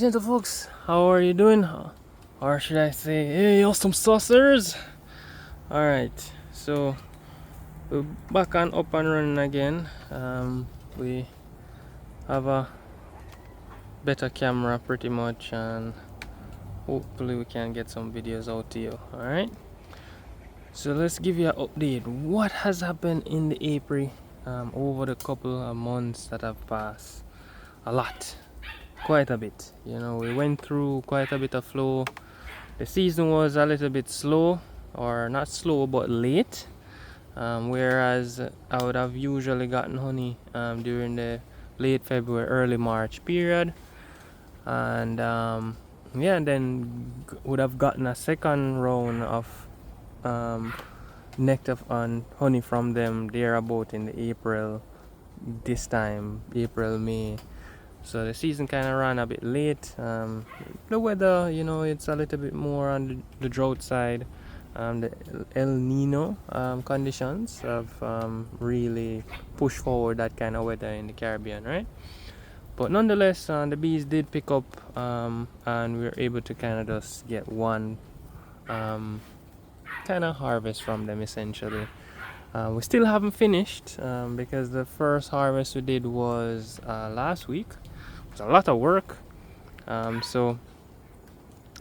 gentlefolks, how are you doing? Or should I say, hey, awesome saucers! Alright, so we're back and up and running again. We have a better camera pretty much, and hopefully we can get some videos out to you. Alright, so let's give you an update. What has happened in the apiary over the couple of months that have passed? A lot. Quite a bit. You know, we went through quite a bit of flow. The season was a little bit slow, or not slow but late, whereas I would have usually gotten honey during the late February, early March period, and yeah, then would have gotten a second round of nectar and honey from them there about in the April, this time April, May. So the season kind of ran a bit late. The weather, you know, it's a little bit more on the drought side. The El Nino conditions have really pushed forward that kind of weather in the Caribbean, right? But nonetheless, the bees did pick up, and we were able to kind of just get one kind of harvest from them essentially. We still haven't finished because the first harvest we did was last week. It was a lot of work. So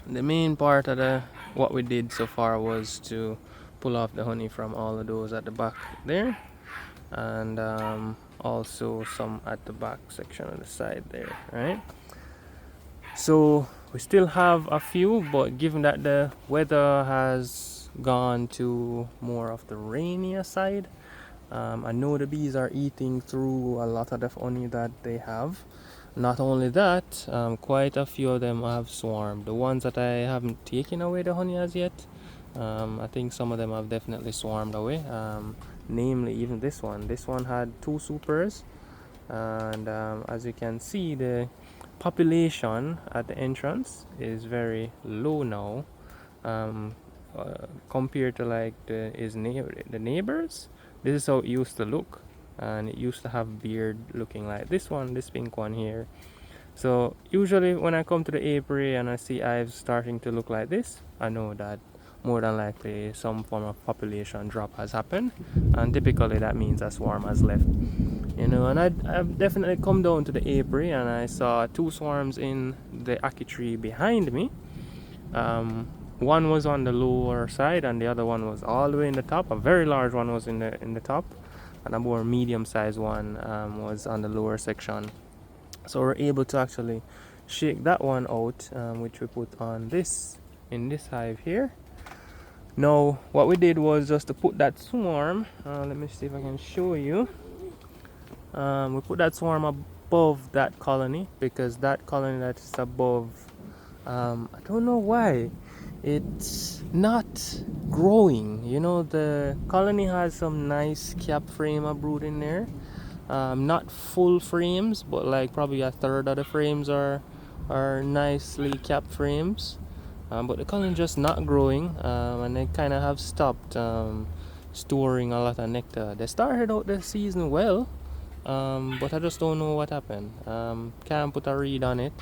the main part of what we did so far was to pull off the honey from all of those at the back there, and also some at the back section on the side there, right? So we still have a few, but given that the weather has gone to more of the rainier side, I know the bees are eating through a lot of the honey that they have. Not only that, quite a few of them have swarmed. The ones that I haven't taken away the honey as yet, I think some of them have definitely swarmed away. Namely, even this one. This one had 2 supers, and as you can see, the population at the entrance is very low now, compared to like the neighbors. This is how it used to look, and it used to have beard looking like this one, this pink one here. So usually when I come to the apiary and I see hives starting to look like this, I know that more than likely some form of population drop has happened, and typically that means a swarm has left. You know, and I've definitely come down to the apiary and I saw 2 swarms in the ackee tree behind me. One was on the lower side and the other one was all the way in the top. A very large one was in the top, and a more medium-sized one was on the lower section. So we're able to actually shake that one out, which we put on this in this hive here. Now what we did was just to put that swarm, let me see if I can show you. We put that swarm above that colony, because that colony that is above, I don't know why it's not growing. You know, the colony has some nice cap frame of brood in there, not full frames, but like probably a third of the frames are nicely capped frames, but the colony just not growing, and they kind of have stopped storing a lot of nectar. They started out the season well, but I just don't know what happened. Can't put a read on it.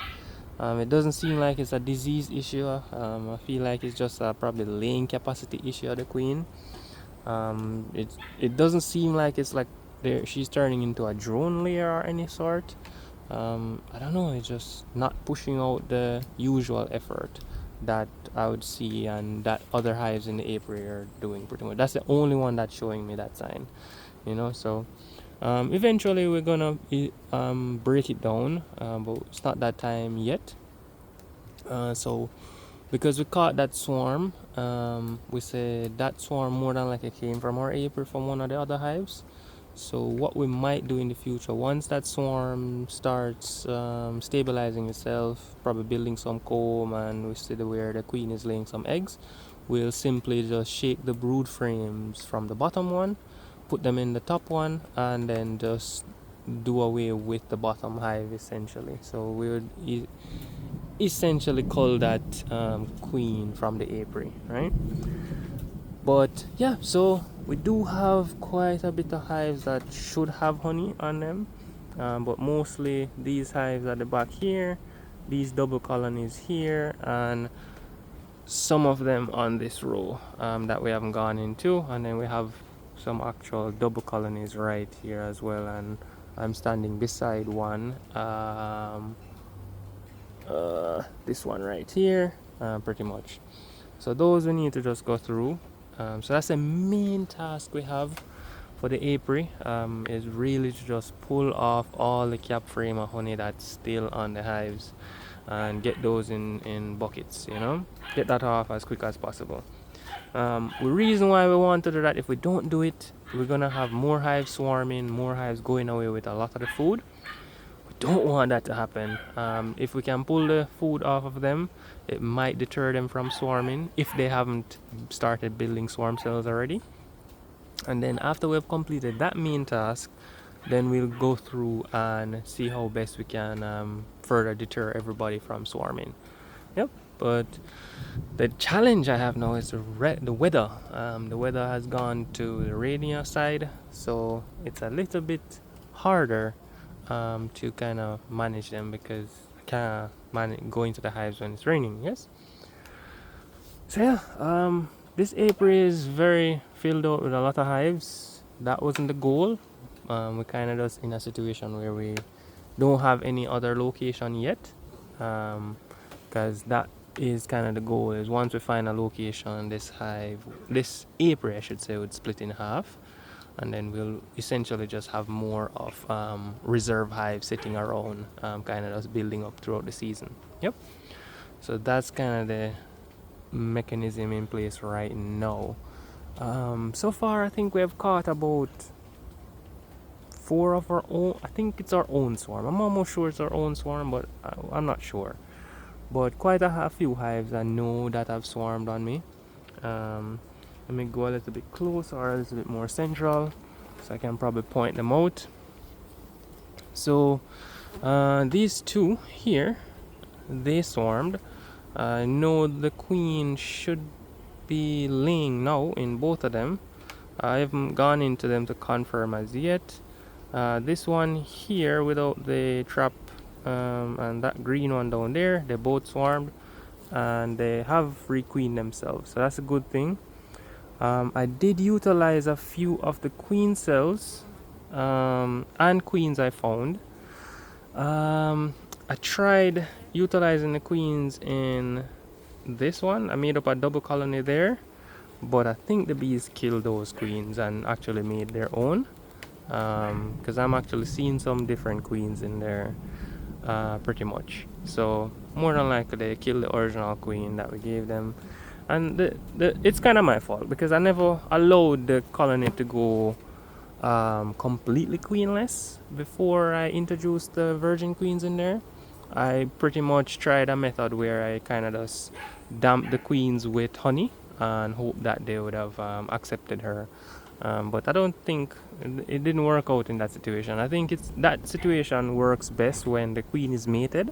It doesn't seem like it's a disease issue. I feel like it's just probably the laying capacity issue of the queen. It doesn't seem like it's like she's turning into a drone layer or any sort. I don't know, it's just not pushing out the usual effort that I would see and that other hives in the apiary are doing pretty much. That's the only one that's showing me that sign, you know. So eventually we're gonna break it down, but it's not that time yet. So because we caught that swarm, we said that swarm more than likely came from our apiary, from one of the other hives. So what we might do in the future, once that swarm starts stabilizing itself, probably building some comb, and we see where the queen is laying some eggs, we'll simply just shake the brood frames from the bottom one, put them in the top one, and then just do away with the bottom hive essentially. So we would essentially call that queen from the apiary, right? But yeah, so we do have quite a bit of hives that should have honey on them, but mostly these hives at the back here these double colonies here, and some of them on this row that we haven't gone into, and then we have some actual double colonies right here as well, and I'm standing beside one, this one right here, pretty much. So those we need to just go through. So that's the main task we have for the apiary, is really to just pull off all the cap frame of honey that's still on the hives and get those in buckets, get that off as quick as possible. The reason why we want to do that, if we don't do it, we're gonna have more hives swarming, more hives going away with a lot of the food. We don't want that to happen. If we can pull the food off of them, it might deter them from swarming if they haven't started building swarm cells already. And then after we've completed that main task, then we'll go through and see how best we can further deter everybody from swarming. Yep. But the challenge I have now is the weather. The weather has gone to the rainier side, so it's a little bit harder to kind of manage them, because I can't go into the hives when it's raining. Yes. So yeah, this apiary is very filled out with a lot of hives. That wasn't the goal. We're kind of just in a situation where we don't have any other location yet, because that is kind of the goal. Is once we find a location, this apiary I should say, would split in half, and then we'll essentially just have more of reserve hives sitting around, kind of just building up throughout the season. Yep. So that's kind of the mechanism in place right now. So far I think we have caught about 4 of our own. I think it's our own swarm. I'm almost sure it's our own swarm, but I'm not sure. But quite a few hives I know that have swarmed on me. Let me go a little bit closer, or a little bit more central, so I can probably point them out. So these two here, they swarmed. I know the queen should be laying now in both of them. I haven't gone into them to confirm as yet. This one here without the trap, and that green one down there, they both swarmed and they have requeened themselves, so that's a good thing. I did utilize a few of the queen cells and queens I found. I tried utilizing the queens in this one. I made up a double colony there, but I think the bees killed those queens and actually made their own, because I'm actually seeing some different queens in there, pretty much. So more than likely they killed the original queen that we gave them, and it's kind of my fault, because I never allowed the colony to go completely queenless before I introduced the virgin queens in there. I pretty much tried a method where I kind of just damped the queens with honey and hope that they would have accepted her. But I don't think it didn't work out in that situation. I think that situation works best when the queen is mated.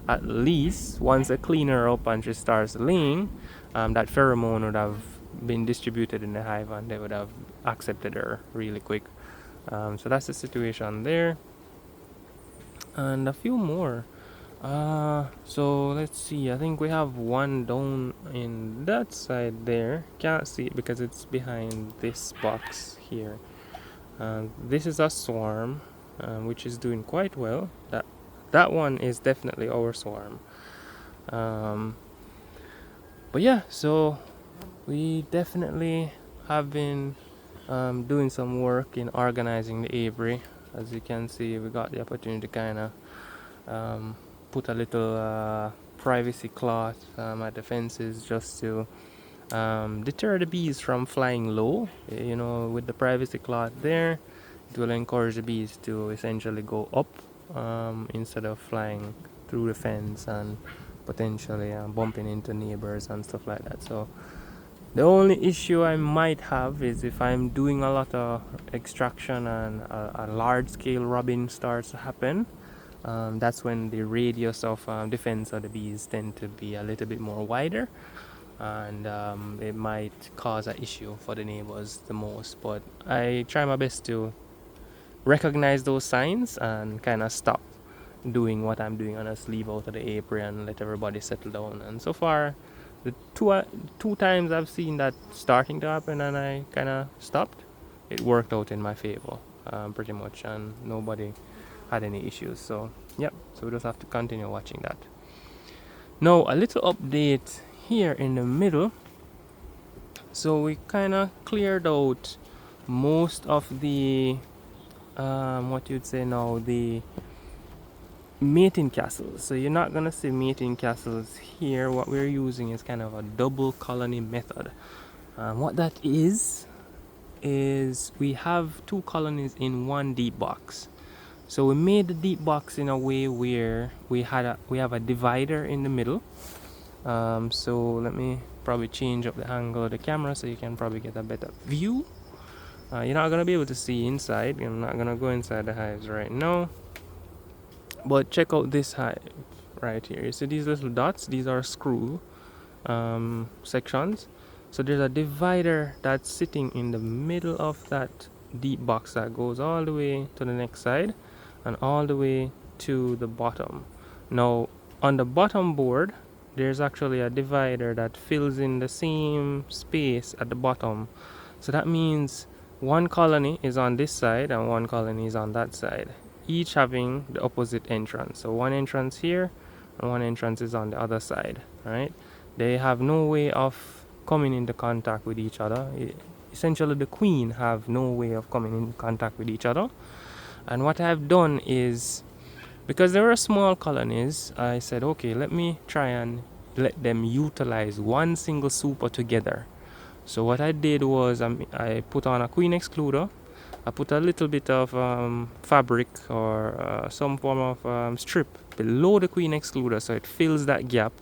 At least once I clean her up and she starts laying, that pheromone would have been distributed in the hive and they would have accepted her really quick. So that's the situation there. And a few more. So let's see, I think we have one down in that side there. Can't see it because it's behind this box here. This is a swarm, which is doing quite well. That one is definitely our swarm. But yeah, so we definitely have been doing some work in organizing the apiary. As you can see, we got the opportunity to kind of put a little privacy cloth at the fences, just to deter the bees from flying low. With the privacy cloth there, it will encourage the bees to essentially go up, instead of flying through the fence and potentially bumping into neighbors and stuff like that. So the only issue I might have is if I'm doing a lot of extraction and a large scale robbing starts to happen. That's when the radius of defense of the bees tend to be a little bit more wider, and it might cause an issue for the neighbors the most. But I try my best to recognize those signs and kind of stop doing what I'm doing and just leave out of the apiary and let everybody settle down. And so far, the two times I've seen that starting to happen and I kind of stopped, it worked out in my favor, pretty much, and nobody had any issues. So yeah, so we just have to continue watching that. Now a little update here in the middle. So we kind of cleared out most of the what you'd say now, the mating castles. So you're not gonna see mating castles here. What we're using is kind of a double colony method. What that is we have two colonies in one deep box. So we made the deep box in a way where we have a divider in the middle. So let me probably change up the angle of the camera so you can probably get a better view. You're not gonna be able to see inside. I'm not gonna go inside the hives right now. But check out this hive right here. You see these little dots? These are screw sections. So there's a divider that's sitting in the middle of that deep box that goes all the way to the next side and all the way to the bottom. Now on the bottom board, there's actually a divider that fills in the same space at the bottom. So that means one colony is on this side and one colony is on that side, each having the opposite entrance. So one entrance here and one entrance is on the other side, right? They have no way of coming into contact with each other. Essentially the queen have no way of coming in contact with each other. And what I've done is, because there were small colonies, I said, okay, let me try and let them utilize one single super together. So what I did was I put on a queen excluder. I put a little bit of fabric or some form of strip below the queen excluder so it fills that gap.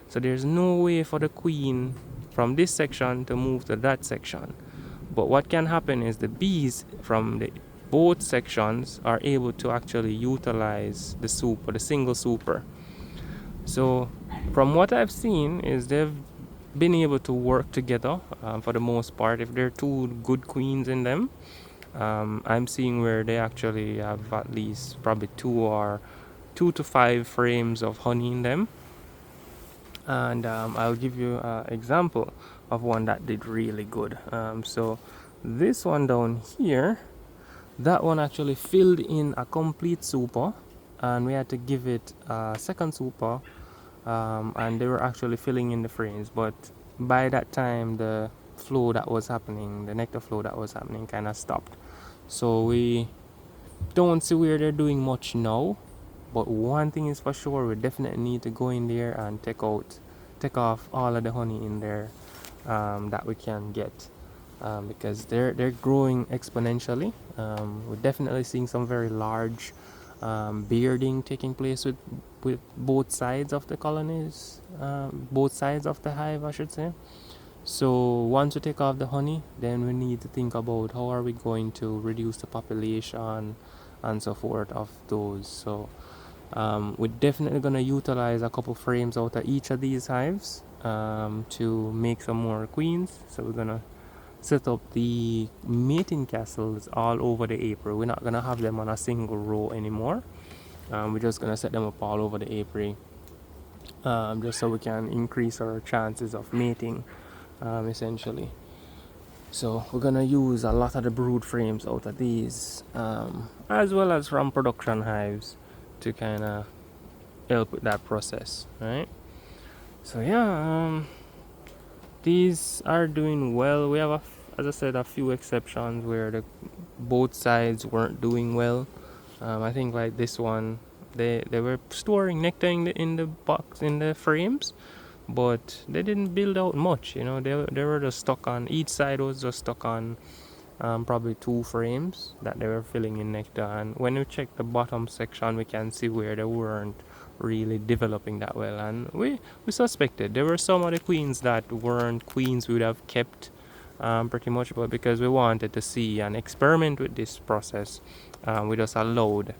So there's no way for the queen from this section to move to that section. But what can happen is the bees from both sections are able to actually utilize the super, the single super. So from what I've seen is they've been able to work together for the most part. If there are two good queens in them, I'm seeing where they actually have at least probably 2 to 5 frames of honey in them. And I'll give you an example of one that did really good. So this one down here, that one actually filled in a complete super, and we had to give it a second super, and they were actually filling in the frames. But by that time, the flow that was happening, the nectar flow that was happening, kind of stopped. So we don't see where they're doing much now. But one thing is for sure, we definitely need to go in there and take off all of the honey in there that we can get, because they're growing exponentially. We're definitely seeing some very large bearding taking place with both sides of the colonies, both sides of the hive, I should say. So once we take off the honey, then we need to think about how are we going to reduce the population and so forth of those. So we're definitely going to utilize a couple frames out of each of these hives to make some more queens. So we're going to set up the mating castles all over the apiary. We're not going to have them on a single row anymore. We're just going to set them up all over the apiary, just so we can increase our chances of mating, essentially. So we're going to use a lot of the brood frames out of these, as well as from production hives, to kind of help with that process, right? So yeah, these are doing well. We have, as I said, a few exceptions where both sides weren't doing well. I think like this one, they were storing nectar in the box, in the frames, but they didn't build out much. You know, they were just stuck on, each side was just stuck on probably 2 frames that they were filling in nectar. And when we check the bottom section, we can see where they weren't really developing that well, and we suspected there were some of the queens that weren't queens we would have kept, pretty much, but because we wanted to see and experiment with this process, we just allowed,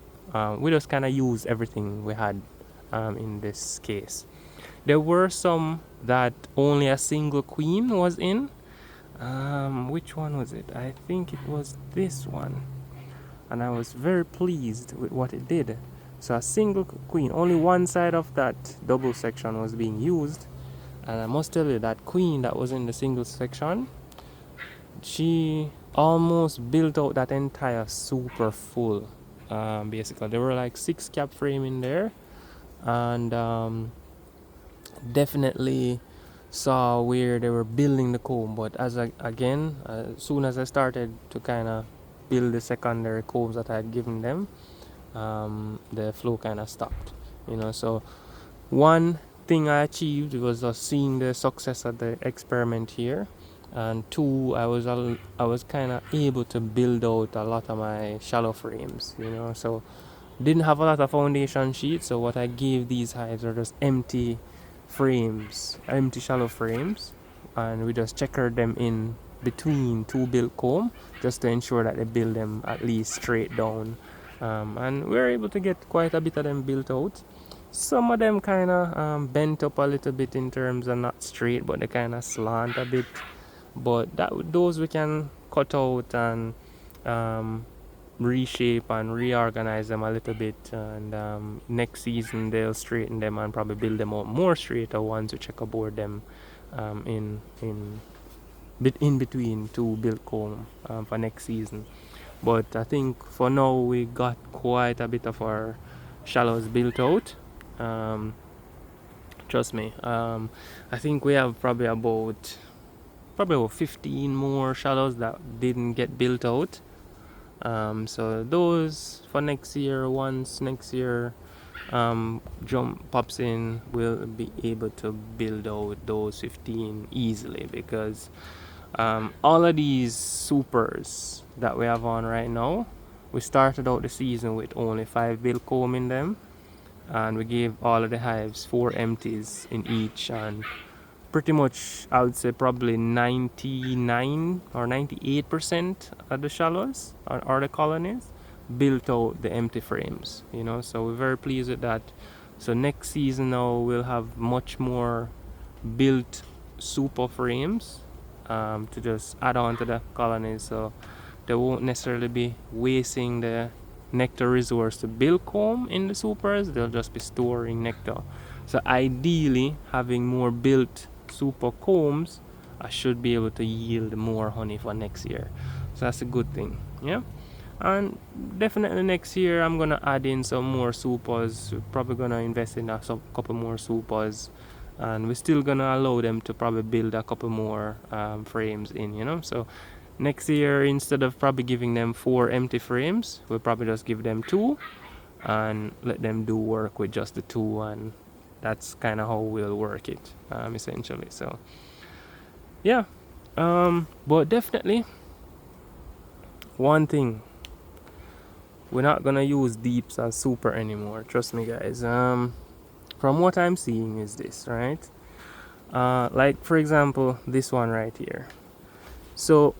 we just kind of used everything we had in this case. There were some that only a single queen was in. Which one was it? I think it was this one, and I was very pleased with what it did. So a single queen, only one side of that double section was being used. And I must tell you, that queen that was in the single section, she almost built out that entire super full. Basically, there were like 6 cap frame in there, and definitely saw where they were building the comb. But again, as soon as I started to kind of build the secondary combs that I had given them, the flow kind of stopped. So one thing I achieved was just seeing the success of the experiment here, and two, I was kind of able to build out a lot of my shallow frames. So didn't have a lot of foundation sheets, so what I gave these hives are just empty frames, empty shallow frames, and we just checkered them in between 2 built comb just to ensure that they build them at least straight down, and we were able to get quite a bit of them built out. Some of them kind of bent up a little bit in terms of not straight, but they kind of slant a bit, but those we can cut out and reshape and reorganize them a little bit, and next season they'll straighten them and probably build them out more straighter once we checkerboard them in between 2 built comb for next season. But I think for now we got quite a bit of our shallows built out. Trust me, I think we have probably about 15 more shallows that didn't get built out. So those for next year, once next year jump pops in, we'll be able to build out those 15 easily, because all of these supers that we have on right now, we started out the season with only 5 built comb in them, and we gave all of the hives 4 empties in each, and pretty much I would say probably 99 or 98% of the shallows or the colonies built out the empty frames, so we're very pleased with that. So next season now we'll have much more built super frames to just add on to the colonies, so they won't necessarily be wasting the nectar resource to build comb in the supers. They'll just be storing nectar. So ideally, having more built super combs, I should be able to yield more honey for next year, so that's a good thing. And definitely next year I'm gonna add in some more supers. We're probably gonna invest in a couple more supers, and we're still gonna allow them to probably build a couple more frames in. So next year, instead of probably giving them 4 empty frames, we'll probably just give them 2 and let them do work with just the 2, and that's kind of how we'll work it, essentially. So yeah, but definitely one thing, we're not gonna use deeps as super anymore. Trust me, guys. From what I'm seeing is this, right? Like for example, this one right here. So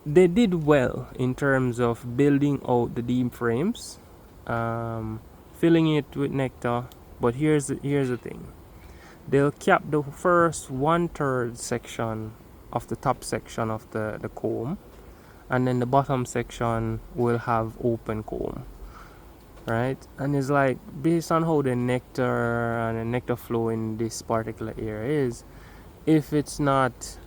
they did well in terms of building out the deep frames, filling it with nectar. But here's the thing: they'll cap the first 1/3 section of the top section of the comb, and then the bottom section will have open comb, right? And it's like, based on how the nectar and the nectar flow in this particular area is, if it's not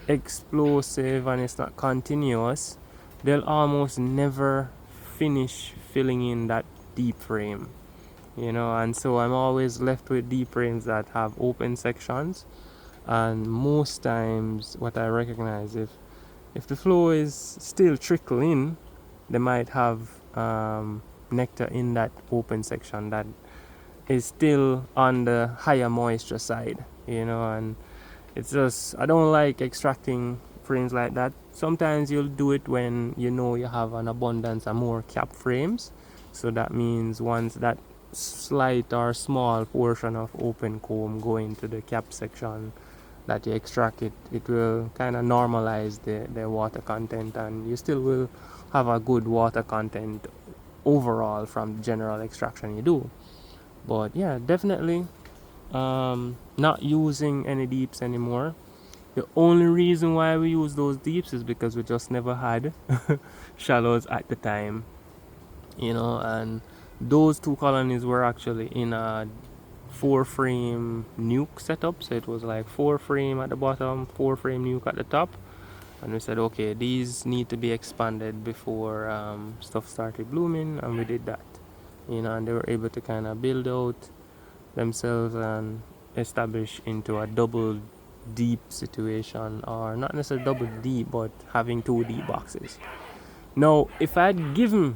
explosive and it's not continuous, they'll almost never finish filling in that deep frame, and so I'm always left with deep frames that have open sections. And most times what I recognize, if the flow is still trickling, they might have nectar in that open section that is still on the higher moisture side, and it's just, I don't like extracting frames like that. Sometimes you'll do it when you have an abundance of more cap frames, so that means once that slight or small portion of open comb go into the cap section that you extract, it will kind of normalize the water content, and you still will have a good water content overall from the general extraction you do. But yeah, definitely not using any deeps anymore. The only reason why we use those deeps is because we just never had shallows at the time, and those two colonies were actually in a 4-frame nuke setup. So it was like 4-frame at the bottom, 4-frame nuke at the top. And we said, okay, these need to be expanded before stuff started blooming, and we did that. And they were able to kind of build out themselves and establish into a double deep situation, or not necessarily double deep, but having 2 deep boxes. Now, if I'd given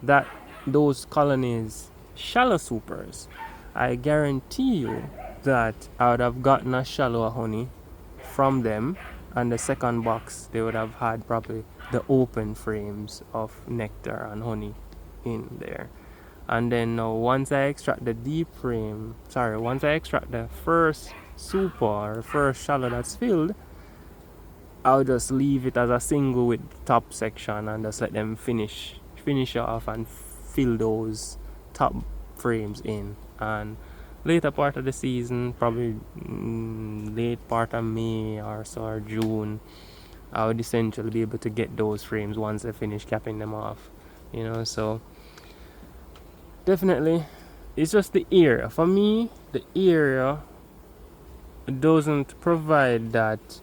that those colonies shallow supers, I guarantee you that I would have gotten a shallower honey from them, and the second box they would have had probably the open frames of nectar and honey in there. And then now once I extract the once I extract the first super or first shallow that's filled, I'll just leave it as a single with the top section and just let them finish off and fill those top frames in. And later part of the season, probably late part of May or so, or June, I would essentially be able to get those frames once I finish capping them off. So definitely it's just the area. For me, the area doesn't provide that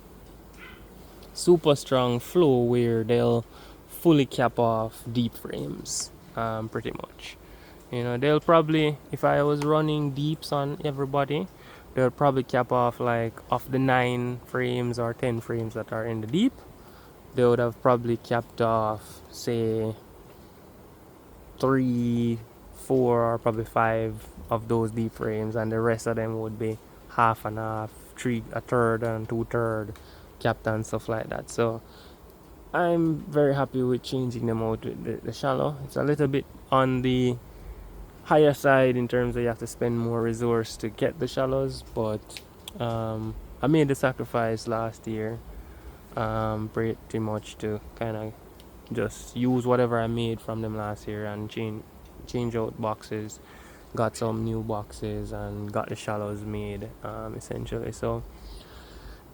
super strong flow where they'll fully cap off deep frames, pretty much. They'll probably, if I was running deeps on everybody, they'll probably cap off like of the 9 frames or 10 frames that are in the deep, they would have probably capped off, say, 3, 4, or probably 5 of those deep frames, and the rest of them would be half and half, 1/3 and 2/3 capped and stuff like that. So I'm very happy with changing them out with the shallow. It's a little bit on the higher side in terms of you have to spend more resource to get the shallows, but I made the sacrifice last year, pretty much to kind of just use whatever I made from them last year and change out boxes, got some new boxes and got the shallows made, essentially. So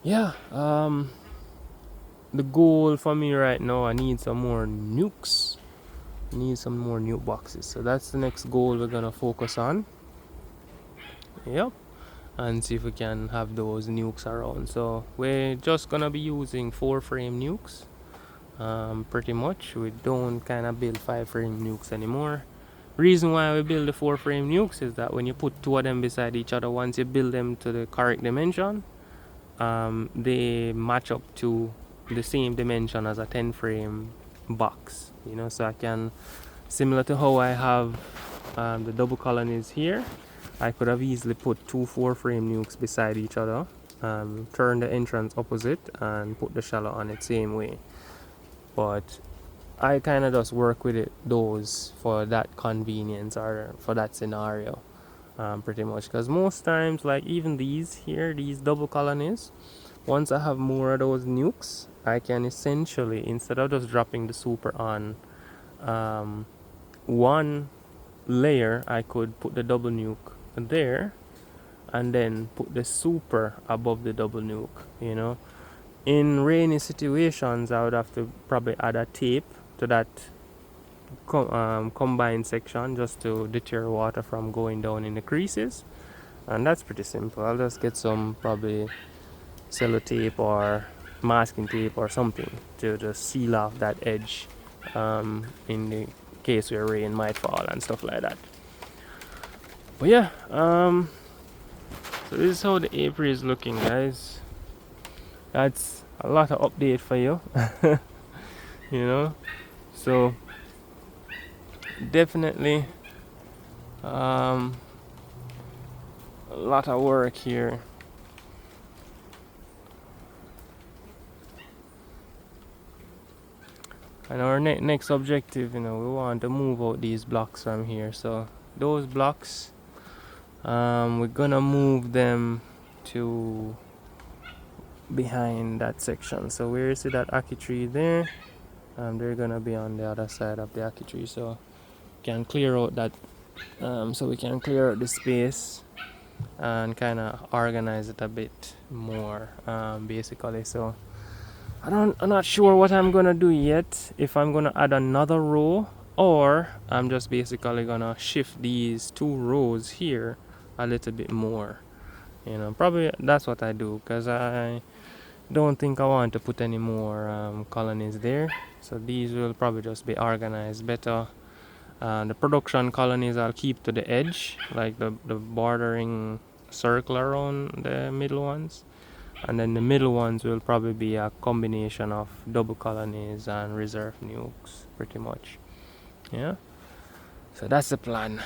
yeah, the goal for me right now, I need some more nukes, some more nuke boxes. So that's the next goal we're gonna focus on. Yep. And see if we can have those nukes around. So we're just gonna be using 4-frame nukes, pretty much. We don't kind of build 5-frame nukes anymore. Reason why we build the 4-frame nukes is that when you put 2 of them beside each other, once you build them to the correct dimension, they match up to the same dimension as a 10-frame box. So I can, similar to how I have the double colonies here, I could have easily put 2 4-frame nukes beside each other, turn the entrance opposite and put the shallow on it same way. But I kind of just work with those for that convenience or for that scenario, pretty much, because most times, like even these double colonies, once I have more of those nukes, I can essentially, instead of just dropping the super on one layer, I could put the double nuke there and then put the super above the double nuke. In rainy situations, I would have to probably add a tape to that combined section just to deter water from going down in the creases, and that's pretty simple. I'll just get some probably sellotape or masking tape or something to just seal off that edge, in the case where rain might fall and stuff like that. But yeah, so this is how the apiary is looking, guys. That's a lot of update for you. So definitely a lot of work here. And our next objective, we want to move out these blocks from here. So those blocks, we're gonna move them to behind that section. So where you see that ackee tree there, they're gonna be on the other side of the ackee tree. So we can clear out that, so we can clear out the space and kind of organize it a bit more, basically. So I'm not sure what I'm gonna do yet. If I'm gonna add another row or I'm just basically gonna shift these 2 rows here a little bit more. Probably that's what I do, because I don't think I want to put any more colonies there. So these will probably just be organized better. The production colonies I'll keep to the edge, like the bordering circle around the middle ones. And then the middle ones will probably be a combination of double colonies and reserve nukes, pretty much. Yeah. So that's the plan,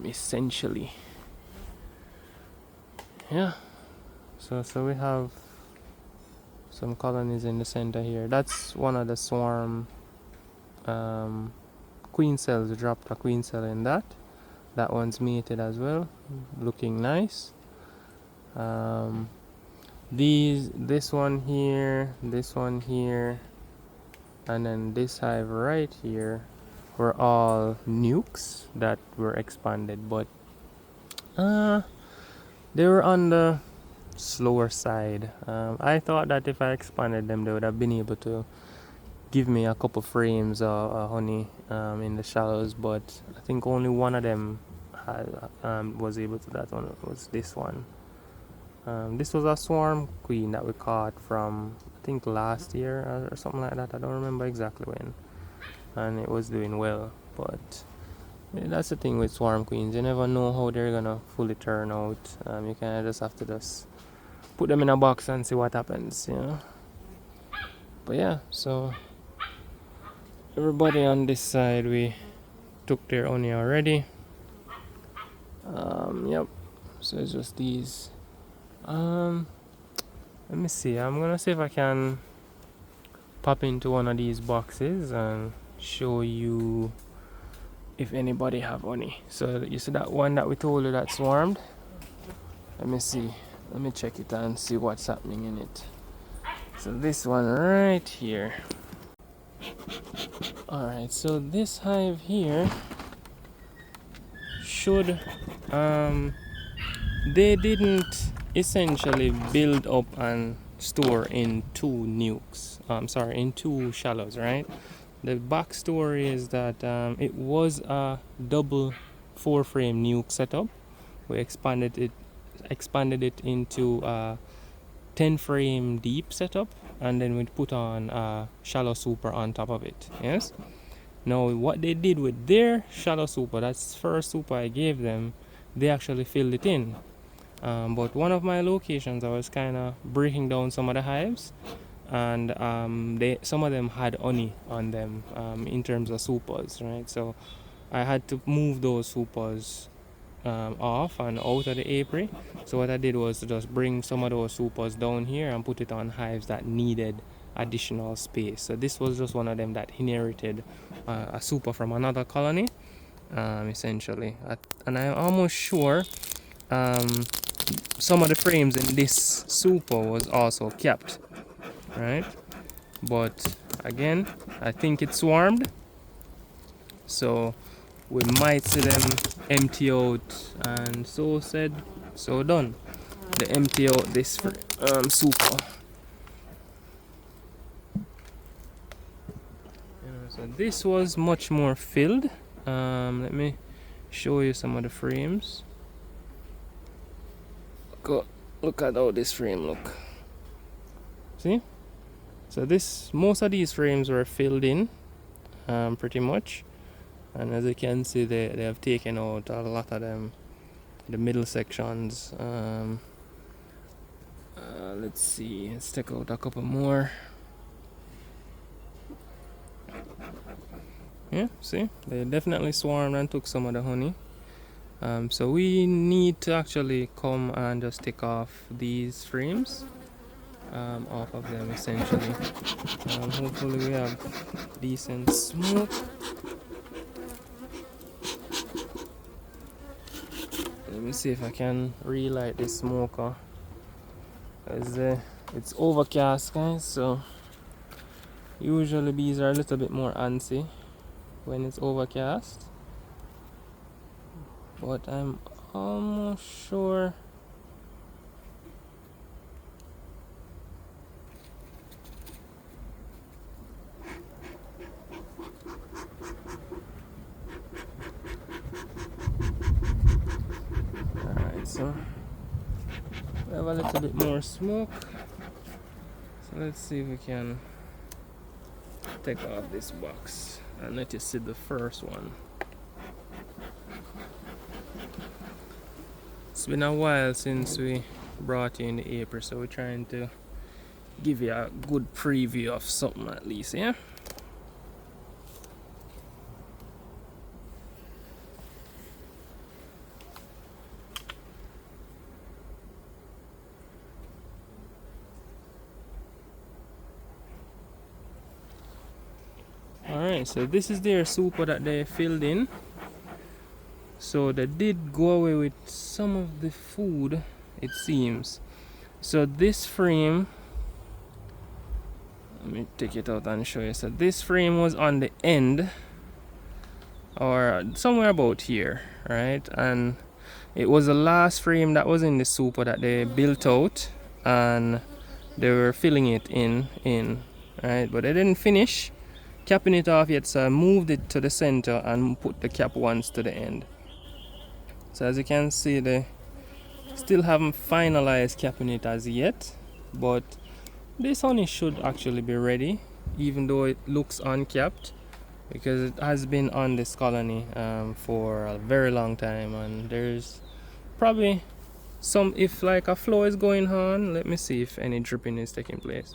essentially. Yeah. So we have some colonies in the center here. That's one of the swarm queen cells. Dropped a queen cell in that. That one's mated as well, looking nice. This one here, and then this hive right here were all nukes that were expanded, but they were on the slower side. I thought that if I expanded them, they would have been able to give me a couple frames of honey in the shallows, but I think only one of them was able to. That one was this one. This was a swarm queen that we caught from, I think, last year or something like that. I don't remember exactly when, and it was doing well. But that's the thing with swarm queens, you never know how they're gonna fully turn out. You kind of just have to just put them in a box and see what happens. But yeah, so everybody on this side, we took their honey already. Yep, so it's just these. Let me see, I'm gonna see if I can pop into one of these boxes and show you if anybody have honey. So you see that one that we told you that swarmed? Let me see, let me check it and see what's happening in it. So this one right here. Alright, so this hive here should they didn't essentially build up and store in 2 nukes. In 2 shallows, right? The backstory is that it was a double 4-frame nuke setup. We expanded it into a 10-frame deep setup, and then we put on a shallow super on top of it. Yes. Now, what they did with their shallow super, that's first super I gave them, they actually filled it in. But one of my locations, I was kind of breaking down some of the hives, and some of them had honey on them in terms of supers, right? So I had to move those supers off and out of the apiary. So what I did was to just bring some of those supers down here and put it on hives that needed additional space. So this was just one of them that inherited a super from another colony, essentially. And I'm almost sure some of the frames in this super was also kept, right? But again, I think it swarmed, so we might see them empty out, and so said, so done. They empty out this super. So this was much more filled. Let me show you some of the frames. Look at how this frame look. See? So most of these frames were filled in, pretty much. And as you can see, they have taken out a lot of them, the middle sections. Let's see, let's take out a couple more. Yeah, see, they definitely swarmed and took some of the honey. So we need to actually come and just take off these frames off of them, essentially. Hopefully we have decent smoke. Let me see if I can relight this smoker. It's overcast, guys, so usually bees are a little bit more antsy when it's overcast, but I'm almost sure so we have a little bit more smoke. So let's see if we can take off this box and let you see the first one. It's been a while since we brought you in the April, so we're trying to give you a good preview of something at least, yeah? Alright, so this is their super that they filled in. So they did go away with some of the food, it seems. So this frame, let me take it out and show you. So this frame was on the end, or somewhere about here, right? And it was the last frame that was in the super that they built out, and they were filling it in, right? But they didn't finish capping it off yet, so I moved it to the center and put the cap ones to the end. So as you can see, they still haven't finalized capping it as yet, but this honey should actually be ready, even though it looks uncapped, because it has been on this colony for a very long time, and there's probably some, if like a flow is going on. Let me see if any dripping is taking place.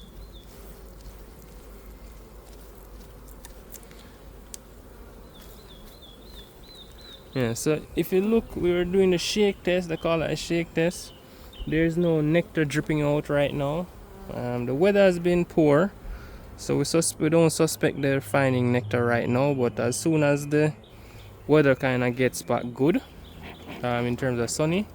Yeah, so if you look, we were doing the shake test. They call it a shake test. There's no nectar dripping out right now. The weather has been poor, so we don't suspect they're finding nectar right now. But as soon as the weather kind of gets back good, in terms of sunny,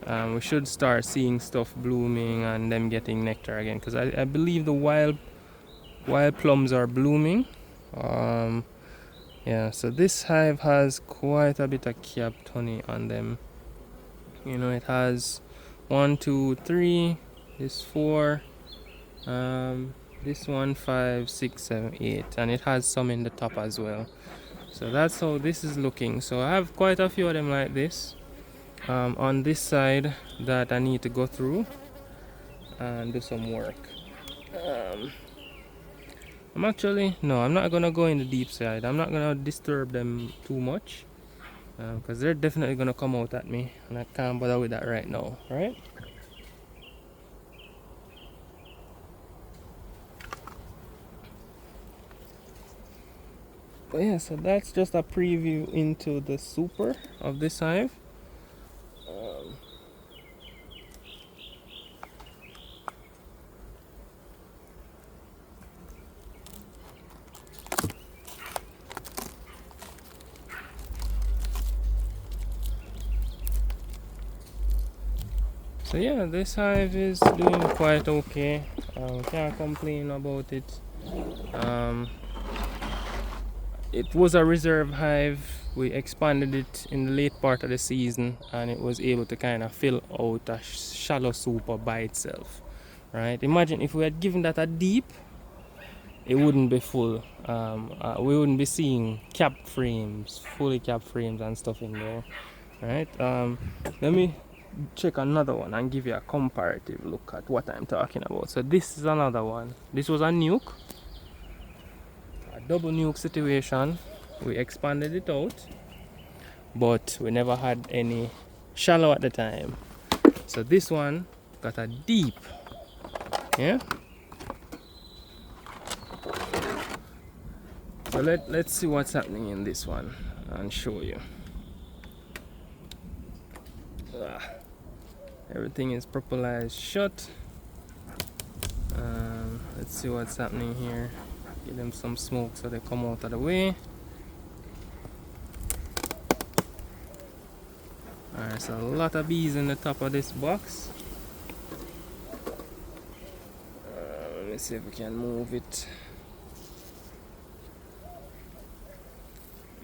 we should start seeing stuff blooming and them getting nectar again. Because I believe the wild plums are blooming. Yeah, so this hive has quite a bit of capped honey on them. You know, it has 1, 2, 3, this 4, this 1, 5, 6, 7, 8, and it has some in the top as well. So that's how this is looking. So I have quite a few of them like this on this side that I need to go through and do some work. I'm not gonna go in the deep side. I'm not gonna disturb them too much, because they're definitely gonna come out at me, and I can't bother with that right now, right? But yeah, so that's just a preview into the super of this hive. So yeah, this hive is doing quite okay. Can't complain about it. It was a reserve hive. We expanded it in the late part of the season, and it was able to kind of fill out a shallow super by itself, right? Imagine if we had given that a deep, it wouldn't be full. We wouldn't be seeing capped frames, fully capped frames and stuff in there, right? Let me check another one and give you a comparative look at what I'm talking about. So this is another one. This was a nuke, a double nuke situation. We expanded it out, but we never had any shallow at the time. So this one got a deep, yeah. So let's see what's happening in this one and show you. Everything is properly shut. Let's see what's happening here. Give them some smoke so they come out of the way. Alright, so a lot of bees in the top of this box. Let me see if we can move it.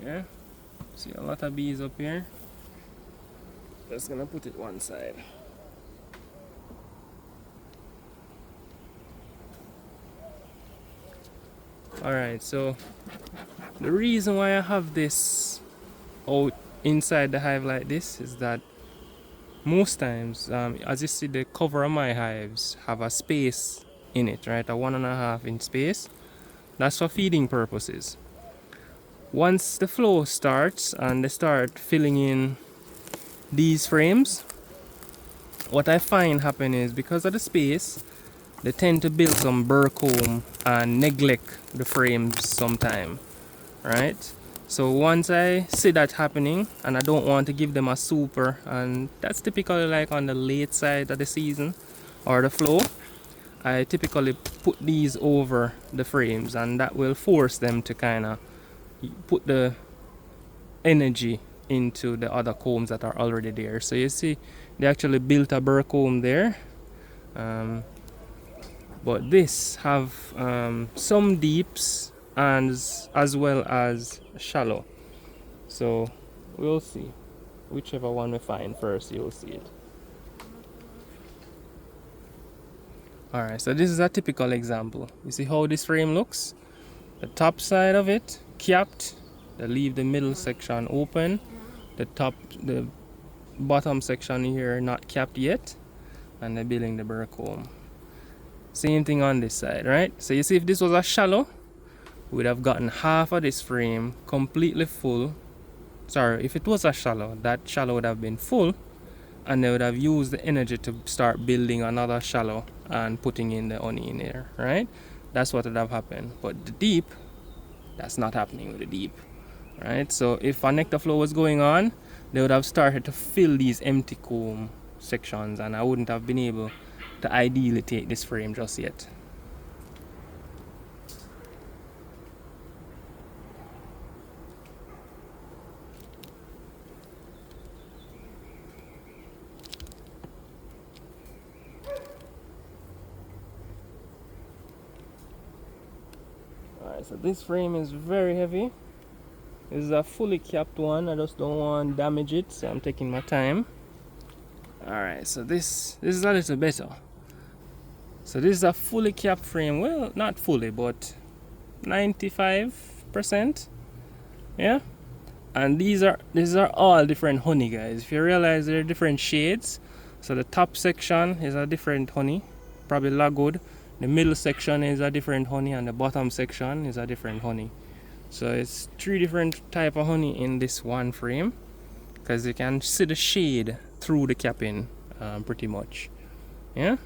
Yeah, see a lot of bees up here. Just gonna put it one side. Alright, so the reason why I have this out inside the hive like this is that most times, as you see, the cover of my hives have a space in it, right? A 1.5 inch space. That's for feeding purposes. Once the flow starts and they start filling in these frames, what I find happen is, because of the space, they tend to build some burr comb and neglect the frames sometime, right? So once I see that happening and I don't want to give them a super, and that's typically like on the late side of the season or the flow, I typically put these over the frames, and that will force them to kind of put the energy into the other combs that are already there. So you see they actually built a burr comb there, but this have some deeps and as well as shallow. So we'll see whichever one we find first, you'll see it. Alright, so this is a typical example. You see how this frame looks? The top side of it capped, they leave the middle section open, the bottom section here not capped yet, and they're building the burr comb. Same thing on this side, right? So you see, if this was a shallow, we would have gotten half of this frame completely full. Sorry, if it was a shallow, that shallow would have been full, and they would have used the energy to start building another shallow and putting in the honey in there, right? That's what would have happened. But the deep, that's not happening with the deep, right? So if a nectar flow was going on, they would have started to fill these empty comb sections, and I wouldn't have been able to ideally take this frame just yet. Alright, so this frame is very heavy. This is a fully capped one. I just don't want to damage it, so I'm taking my time. Alright, so this is a little better. So this is a fully capped frame. Well, not fully, but 95%. Yeah. And these are all different honey, guys. If you realize, they're different shades. So the top section is a different honey, probably lagwood. The middle section is a different honey, and the bottom section is a different honey. So it's 3 different type of honey in this one frame, because you can see the shade through the capping, pretty much. Yeah.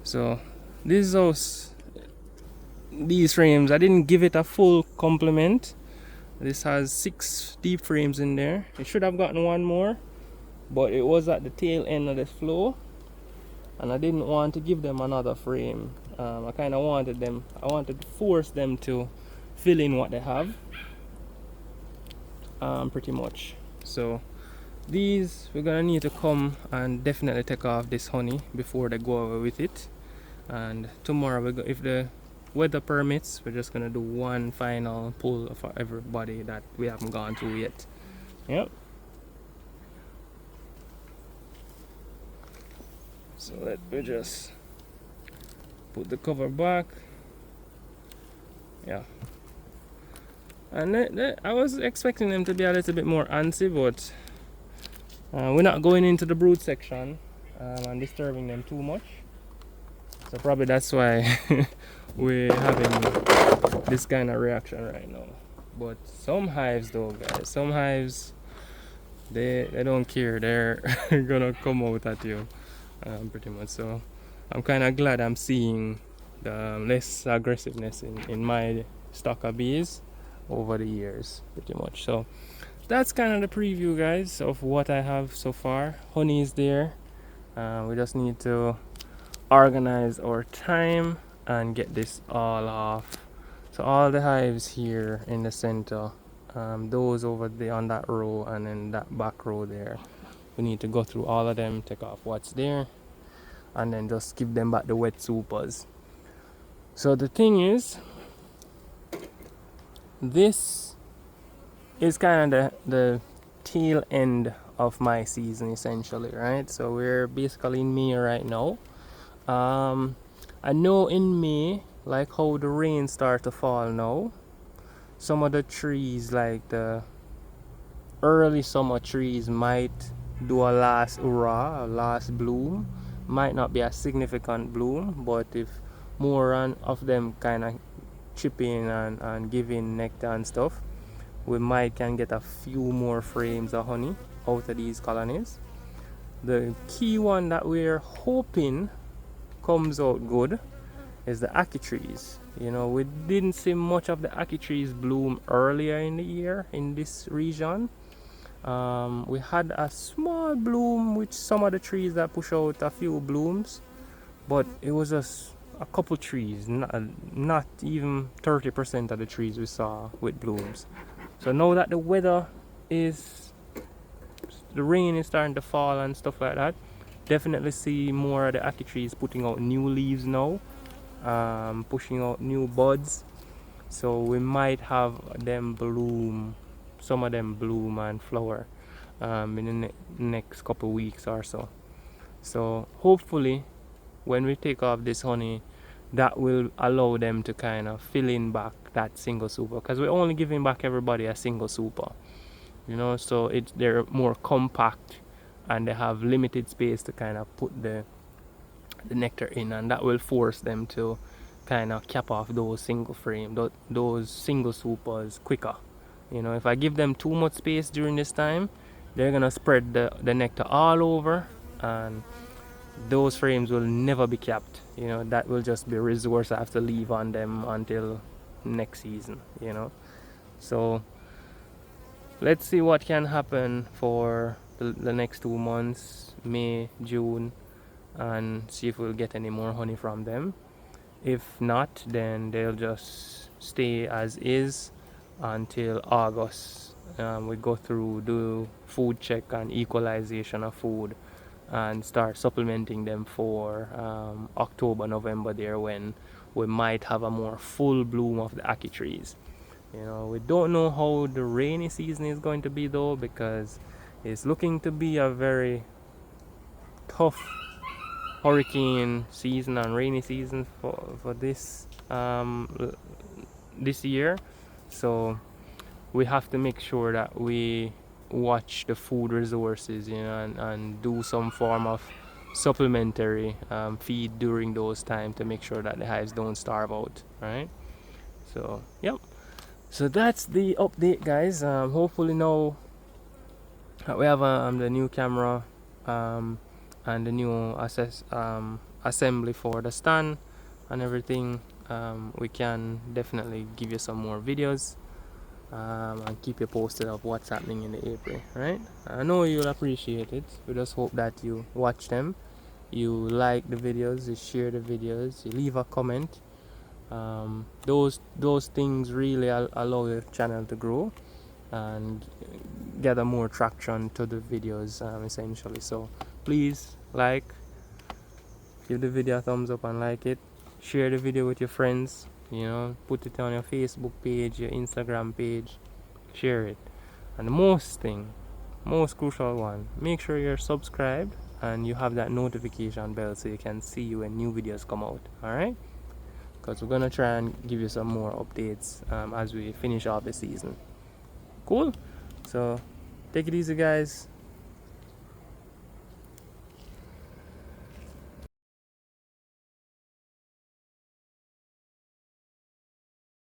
So this is these frames. I didn't give it a full complement. This has 6 deep frames in there. It should have gotten one more, but it was at the tail end of the flow, and I didn't want to give them another frame. I kind of wanted to force them to fill in what they have, pretty much. So these, we're gonna need to come and definitely take off this honey before they go away with it. And tomorrow, if the weather permits, we're just gonna do one final pull for everybody that we haven't gone through yet. Yep. So let me just put the cover back. Yeah. And I was expecting them to be a little bit more antsy, but we're not going into the brood section and disturbing them too much. So probably that's why we're having this kind of reaction right now. But some hives though, guys, some hives, they don't care. They're gonna come out at you, pretty much. So I'm kind of glad I'm seeing the less aggressiveness in my stock of bees over the years, pretty much. So that's kind of the preview, guys, of what I have so far. Honey is there. We just need to organize our time and get this all off. So all the hives here in the center, those over there on that row, and then that back row there, we need to go through all of them, take off what's there, and then just give them back the wet supers. So the thing is, this is kind of the tail end of my season, essentially, right? So we're basically in May right now. I know in May, like how the rain start to fall now, some of the trees, like the early summer trees, might do a last hurrah, a last bloom. Might not be a significant bloom, but if more of them kind of chip in and give in nectar and stuff, we might can get a few more frames of honey out of these colonies. The key one that we're hoping comes out good is the ackee trees. You know, we didn't see much of the ackee trees bloom earlier in the year in this region. We had a small bloom with some of the trees that push out a few blooms, but it was just a couple trees, not even 30% of the trees we saw with blooms. So now that the weather is, the rain is starting to fall and stuff like that, definitely see more of the ackee trees putting out new leaves now, pushing out new buds. So we might have them bloom, some of them bloom and flower in the next couple weeks or so. So hopefully when we take off this honey, that will allow them to kind of fill in back that single super, because we're only giving back everybody a single super, you know, so they're more compact and they have limited space to kind of put the nectar in, and that will force them to kind of cap off those single frame, those single supers quicker. You know, if I give them too much space during this time, they're gonna spread the nectar all over, and those frames will never be capped. You know, that will just be resource I have to leave on them until next season, you know. So let's see what can happen for the next 2 months, May, June, and see if we'll get any more honey from them. If not, then they'll just stay as is until August. We go through, do food check and equalization of food, and start supplementing them for October, November there, when we might have a more full bloom of the ackee trees. You know, we don't know how the rainy season is going to be though, because it's looking to be a very tough hurricane season and rainy season for this this year. So we have to make sure that we watch the food resources, you know, and do some form of supplementary feed during those times to make sure that the hives don't starve out, right? So yep, so that's the update, guys. Hopefully now that we have the new camera and the new assembly for the stand and everything, we can definitely give you some more videos and keep you posted of what's happening in the apiary, right? I know you'll appreciate it. We just hope that you watch them, you like the videos, you share the videos, you leave a comment. Those things really allow your channel to grow and gather more traction to the videos, essentially. So please give the video a thumbs up and like it, share the video with your friends, you know, put it on your Facebook page, your Instagram page, share it. And the most crucial one, make sure you're subscribed and you have that notification bell so you can see when new videos come out. Alright, because we're gonna try and give you some more updates as we finish off the season. Cool. So take it easy, guys.